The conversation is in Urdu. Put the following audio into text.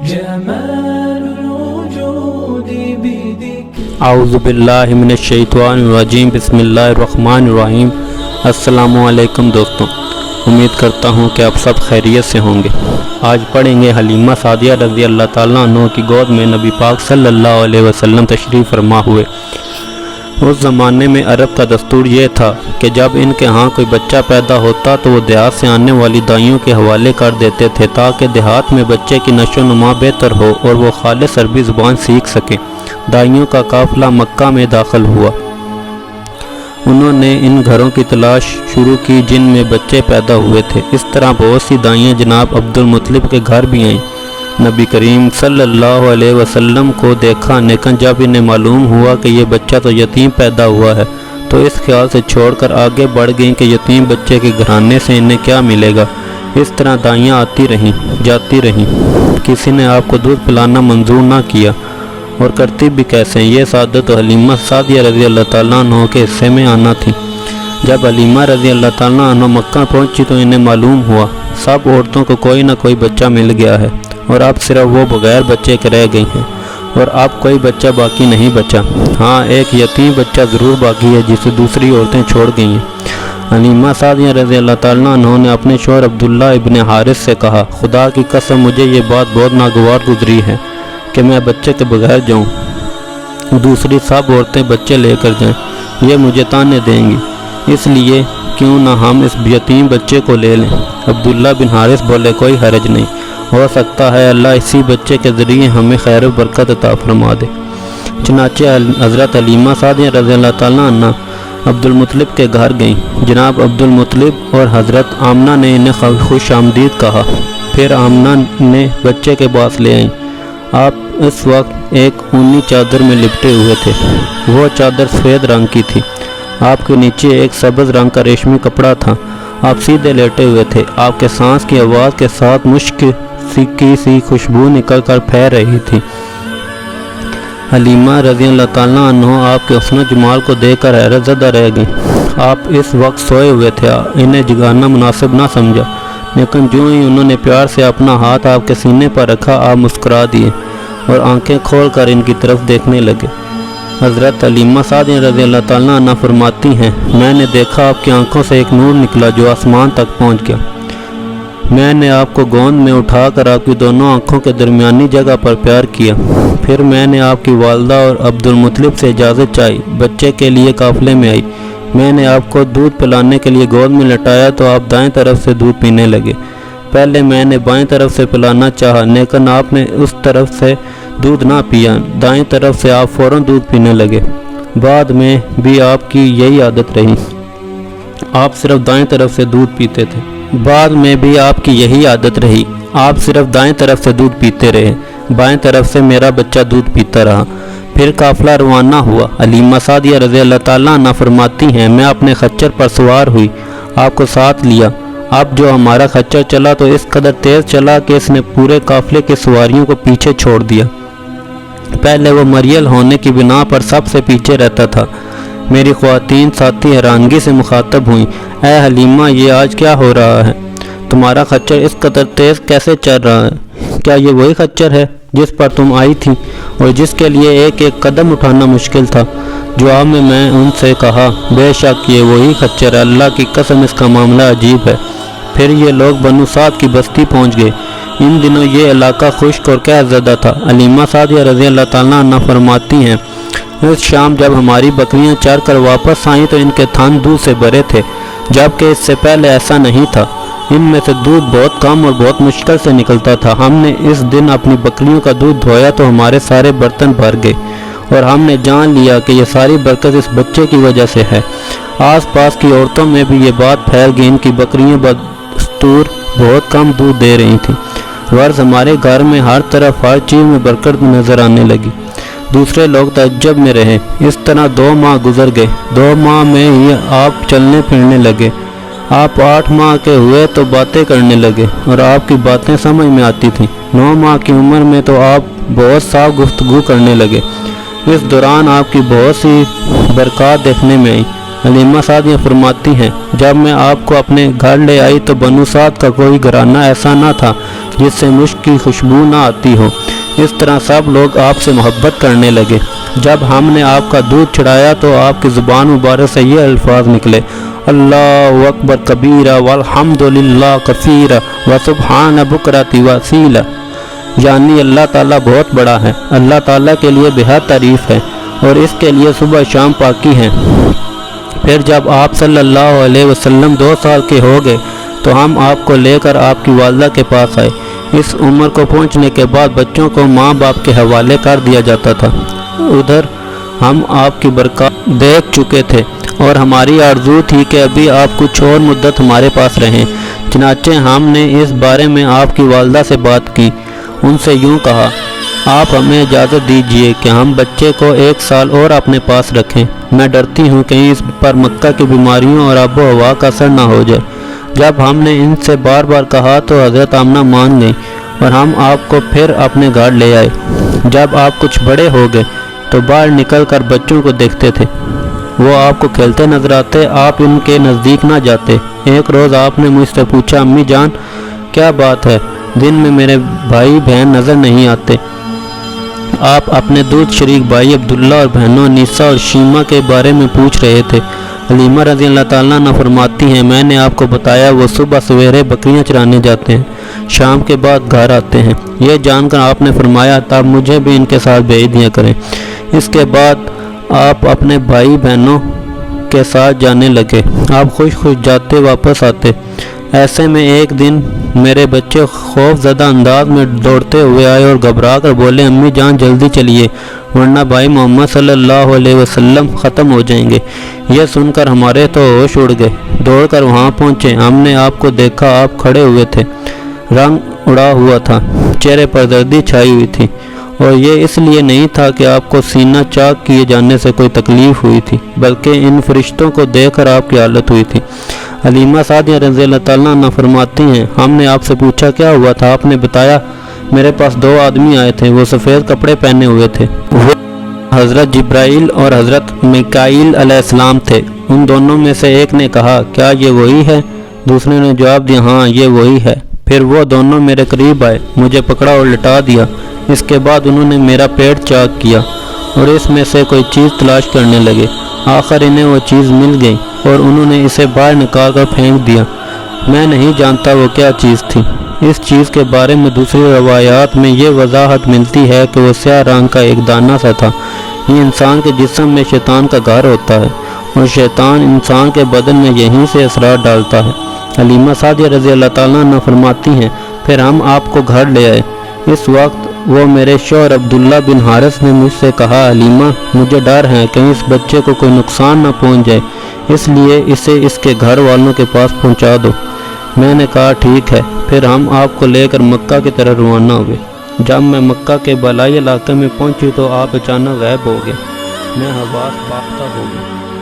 جمال الوجود بذكر اعوذ باللہ من الشیطان الرجیم بسم اللہ الرحمن الرحیم۔ السلام علیکم دوستوں، امید کرتا ہوں کہ آپ سب خیریت سے ہوں گے۔ آج پڑھیں گے حلیمہ سعدیہ رضی اللہ تعالیٰ عنہ کی گود میں نبی پاک صلی اللہ علیہ وسلم تشریف فرما ہوئے۔ اس زمانے میں عرب کا دستور یہ تھا کہ جب ان کے ہاں کوئی بچہ پیدا ہوتا تو وہ دیہات سے آنے والی دائیوں کے حوالے کر دیتے تھے تاکہ دیہات میں بچے کی نشو و نما بہتر ہو اور وہ خالص عربی زبان سیکھ سکے۔ دائیوں کا قافلہ مکہ میں داخل ہوا۔ انہوں نے ان گھروں کی تلاش شروع کی جن میں بچے پیدا ہوئے تھے۔ اس طرح بہت سی دائیاں جناب عبد المطلب کے گھر بھی آئیں۔ نبی کریم صلی اللہ علیہ وسلم کو دیکھا، لیکن جب انہیں معلوم ہوا کہ یہ بچہ تو یتیم پیدا ہوا ہے تو اس خیال سے چھوڑ کر آگے بڑھ گئیں کہ یتیم بچے کے گھرانے سے انہیں کیا ملے گا۔ اس طرح دائیاں آتی رہیں جاتی رہیں، کسی نے آپ کو دودھ پلانا منظور نہ کیا، اور کرتی بھی کیسے؟ یہ سعادت حلیمہ سعدیہ رضی اللہ تعالیٰ عنہ کے حصے میں آنا تھی۔ جب حلیمہ رضی اللہ تعالیٰ عنہ مکہ پہنچی تو انہیں معلوم ہوا سب عورتوں کو کوئی نہ کوئی بچہ مل گیا ہے اور اب صرف وہ بغیر بچے کے رہ گئی ہیں، اور اب کوئی بچہ باقی نہیں بچا۔ ہاں، ایک یتیم بچہ ضرور باقی ہے جسے دوسری عورتیں چھوڑ گئی ہیں۔ حلیمہ سعدیہ رضی اللہ تعالیٰ عنہ نے اپنے شوہر عبداللہ ابن حارث سے کہا، خدا کی قسم مجھے یہ بات بہت ناگوار گزری ہے کہ میں بچے کے بغیر جاؤں، دوسری سب عورتیں بچے لے کر جائیں، یہ مجھے تانے دیں گی، اس لیے کیوں نہ ہم اس یتیم بچے کو لے لیں۔ عبداللہ بن حارث بولے، کوئی حرج نہیں، ہو سکتا ہے اللہ اسی بچے کے ذریعے ہمیں خیر و برکت عطا فرما دے۔ چنانچہ حضرت حلیمہ سعدیہ رضی اللہ تعالیٰ عنہ عبد المطلب کے گھر گئیں۔ جناب عبد المطلب اور حضرت آمنہ نے انہیں خوش آمدید کہا، پھر آمنہ نے بچے کے پاس لے آئیں۔ آپ اس وقت ایک اونی چادر میں لپٹے ہوئے تھے، وہ چادر سفید رنگ کی تھی، آپ کے نیچے ایک سبز رنگ کا ریشمی کپڑا تھا، آپ سیدھے لیٹے ہوئے تھے، آپ کے سانس کی آواز کے ساتھ مشک کی سی خوشبو نکل کر پھیل رہی تھی۔ حلیمہ رضی اللہ تعالیٰ عنہ آپ کے حسن و جمال کو دیکھ کر حیرت زدہ رہ گئیں۔ آپ اس وقت سوئے ہوئے تھے، انہیں جگانا مناسب نہ سمجھا، لیکن جو ہی انہوں نے پیار سے اپنا ہاتھ آپ کے سینے پر رکھا، آپ مسکرا دیے اور آنکھیں کھول کر ان کی طرف دیکھنے لگے۔ حضرت حلیمہ سعدیہ رضی اللہ تعالیٰ عنہ فرماتی ہیں، میں نے دیکھا آپ کی آنکھوں سے ایک نور نکلا جو آسمان تک پہنچ گیا۔ میں نے آپ کو گود میں اٹھا کر آپ کی دونوں آنکھوں کے درمیانی جگہ پر پیار کیا، پھر میں نے آپ کی والدہ اور عبد المطلب سے اجازت چاہی، بچے کے لیے قافلے میں آئی، میں نے آپ کو دودھ پلانے کے لیے گود میں لٹایا تو آپ دائیں طرف سے دودھ پینے لگے۔ پہلے میں نے بائیں طرف سے پلانا چاہا، لیکن آپ نے اس طرف سے دودھ نہ پیا، دائیں طرف سے آپ فوراً دودھ پینے لگے۔ بعد میں بھی آپ کی یہی عادت رہی، آپ صرف دائیں طرف سے دودھ پیتے تھے۔ آپ صرف دائیں طرف سے دودھ پیتے رہے، بائیں طرف سے میرا بچہ دودھ پیتا رہا۔ پھر قافلہ روانہ ہوا۔ حلیمہ سعدیہ رضی اللہ تعالیٰ عنہ فرماتی ہیں، میں اپنے خچر پر سوار ہوئی، آپ کو ساتھ لیا۔ اب جو ہمارا خچر چلا تو اس قدر تیز چلا کہ اس نے پورے قافلے کے سواریوں کو پیچھے چھوڑ دیا۔ پہلے وہ مریل ہونے کی بنا پر سب سے پیچھے رہتا تھا۔ میری خواتین ساتھی حیرانگی سے مخاطب ہوئیں، اے حلیمہ، یہ آج کیا ہو رہا ہے؟ تمہارا خچر اس قدر تیز کیسے چل رہا ہے؟ کیا یہ وہی خچر ہے جس پر تم آئی تھی اور جس کے لیے ایک ایک قدم اٹھانا مشکل تھا؟ جواب میں ان سے کہا، بے شک یہ وہی خچر ہے، اللہ کی قسم اس کا معاملہ عجیب ہے۔ پھر یہ لوگ بنو سعد کی بستی پہنچ گئے۔ ان دنوں یہ علاقہ خشک اور قحط زدہ تھا۔ حلیمہ سعدیہ رضی اللہ تعالیٰ عنہ فرماتی ہیں، اس شام جب ہماری بکریاں چر کر واپس آئیں تو ان کے تھن دودھ سے بھرے تھے، جبکہ اس سے پہلے ایسا نہیں تھا، ان میں سے دودھ بہت کم اور بہت مشکل سے نکلتا تھا۔ ہم نے اس دن اپنی بکریوں کا دودھ دھویا تو ہمارے سارے برتن بھر گئے، اور ہم نے جان لیا کہ یہ ساری برکت اس بچے کی وجہ سے ہے۔ آس پاس کی عورتوں میں بھی یہ بات پھیل گئی، ان کی بکریاں بدستور بہت کم دودھ دے رہی تھیں، غرض ہمارے گھر میں ہر طرف ہر چیز میں برکت نظر آنے لگی۔ دوسرے لوگ تعجب میں رہے۔ اس طرح 2 ماہ گزر گئے۔ 2 ماہ میں ہی آپ چلنے پھرنے لگے۔ آپ 8 ماہ کے ہوئے تو باتیں کرنے لگے اور آپ کی باتیں سمجھ میں آتی تھیں۔ 9 ماہ کی عمر میں تو آپ بہت صاف گفتگو کرنے لگے۔ اس دوران آپ کی بہت سی برکات دیکھنے میں آئی۔ حلیمہ سعدیہ فرماتی ہیں جب میں آپ کو اپنے گھر لے آئی تو بنو سعد کا کوئی گھرانہ ایسا نہ تھا جس سے مشک کی خوشبو نہ آتی ہو۔ اس طرح سب لوگ آپ سے محبت کرنے لگے۔ جب ہم نے آپ کا دودھ چڑھایا تو آپ کی زبان مبارک سے یہ الفاظ نکلے، اللہ اکبر کبیرہ والحمدللہ کثیرہ وسبحان بکرۃ واسیلہ، یعنی اللہ تعالیٰ بہت بڑا ہے، اللہ تعالیٰ کے لیے بہت تعریف ہے اور اس کے لیے صبح شام پاکی ہے۔ پھر جب آپ صلی اللہ علیہ وسلم 2 سال کے ہو گئے تو ہم آپ کو لے کر آپ کی والدہ کے پاس آئے۔ اس عمر کو پہنچنے کے بعد بچوں کو ماں باپ کے حوالے کر دیا جاتا تھا۔ ادھر ہم آپ کی برکات دیکھ چکے تھے اور ہماری آرزو تھی کہ ابھی آپ کچھ اور مدت ہمارے پاس رہیں۔ چنانچہ ہم نے اس بارے میں آپ کی والدہ سے بات کی، ان سے یوں کہا، آپ ہمیں اجازت دیجئے کہ ہم بچے کو 1 سال اور اپنے پاس رکھیں، میں ڈرتی ہوں کہیں اس پر مکہ کی بیماریوں اور آب و ہوا کا اثر نہ ہو جائے۔ جب ہم نے ان سے بار بار کہا تو حضرت آمنہ مان گئی اور ہم آپ کو پھر اپنے گھر لے آئے۔ جب آپ کچھ بڑے ہو گئے تو باہر نکل کر بچوں کو دیکھتے تھے، وہ آپ کو کھیلتے نظر آتے، آپ ان کے نزدیک نہ جاتے۔ ایک روز آپ نے مجھ سے پوچھا، امی جان کیا بات ہے، دن میں میرے بھائی بہن نظر نہیں آتے؟ آپ اپنے دودھ شریک بھائی عبداللہ اور بہنوں انیسہ اور شیمہ کے بارے میں پوچھ رہے تھے۔ حلیمہ رضی اللہ تعالیٰ عنہ فرماتی ہیں میں نے آپ کو بتایا وہ صبح سویرے بکریاں چرانے جاتے ہیں، شام کے بعد گھر آتے ہیں۔ یہ جان کر آپ نے فرمایا تب مجھے بھی ان کے ساتھ بھیج دیا کریں۔ اس کے بعد آپ اپنے بھائی بہنوں کے ساتھ جانے لگے، آپ خوش خوش جاتے واپس آتے۔ ایسے میں ایک دن میرے بچے خوف زدہ انداز میں دوڑتے ہوئے آئے اور گھبرا کر بولے، امی جان جلدی چلیے ورنہ بھائی محمد صلی اللہ علیہ وسلم ختم ہو جائیں گے۔ یہ سن کر ہمارے تو ہوش اڑ گئے، دوڑ کر وہاں پہنچے۔ ہم نے آپ کو دیکھا، آپ کھڑے ہوئے تھے، رنگ اڑا ہوا تھا، چہرے پر زردی چھائی ہوئی تھی، اور یہ اس لیے نہیں تھا کہ آپ کو سینہ چاک کیے جانے سے کوئی تکلیف ہوئی تھی، بلکہ ان فرشتوں کو دیکھ کر آپ کی حالت ہوئی تھی۔ حلیمہ سعدیہ رضی اللہ تعالیٰ عنہ فرماتی ہیں ہم نے آپ سے پوچھا کیا ہوا تھا، آپ نے بتایا میرے پاس 2 آدمی آئے تھے، وہ سفید کپڑے پہنے ہوئے تھے، وہ حضرت جبرائیل اور حضرت میکائیل علیہ السلام تھے۔ ان دونوں میں سے ایک نے کہا کیا یہ وہی ہے؟ دوسرے نے جواب دیا ہاں یہ وہی ہے۔ پھر وہ دونوں میرے قریب آئے، مجھے پکڑا اور لٹا دیا۔ اس کے بعد انہوں نے میرا پیٹ چاک کیا اور اس میں سے کوئی چیز تلاش کرنے لگے۔ آخر انہیں وہ چیز مل گئی اور انہوں نے اسے باہر نکال کر پھینک دیا۔ میں نہیں جانتا وہ کیا چیز تھی۔ اس چیز کے بارے میں دوسری روایات میں یہ وضاحت ملتی ہے کہ وہ سیاہ رنگ کا ایک دانہ سا تھا۔ یہ انسان کے جسم میں شیطان کا گھر ہوتا ہے اور شیطان انسان کے بدن میں یہیں سے اثرات ڈالتا ہے۔ حلیمہ سعدیہ رضی اللہ تعالیٰ عنہ فرماتی ہیں پھر ہم آپ کو گھر لے آئے۔ اس وقت وہ میرے شوہر عبداللہ بن حارث نے مجھ سے کہا حلیمہ مجھے ڈر ہے کہیں اس بچے کو کوئی نقصان نہ پہنچ جائے، اس لیے اسے اس کے گھر والوں کے پاس پہنچا دو۔ میں نے کہا ٹھیک ہے۔ پھر ہم آپ کو لے کر مکہ کی طرف روانہ ہوئے۔ جب میں مکہ کے بالائی علاقے میں پہنچی تو آپ اچانک غائب ہو گئے، میں حواس باختہ ہو گئی۔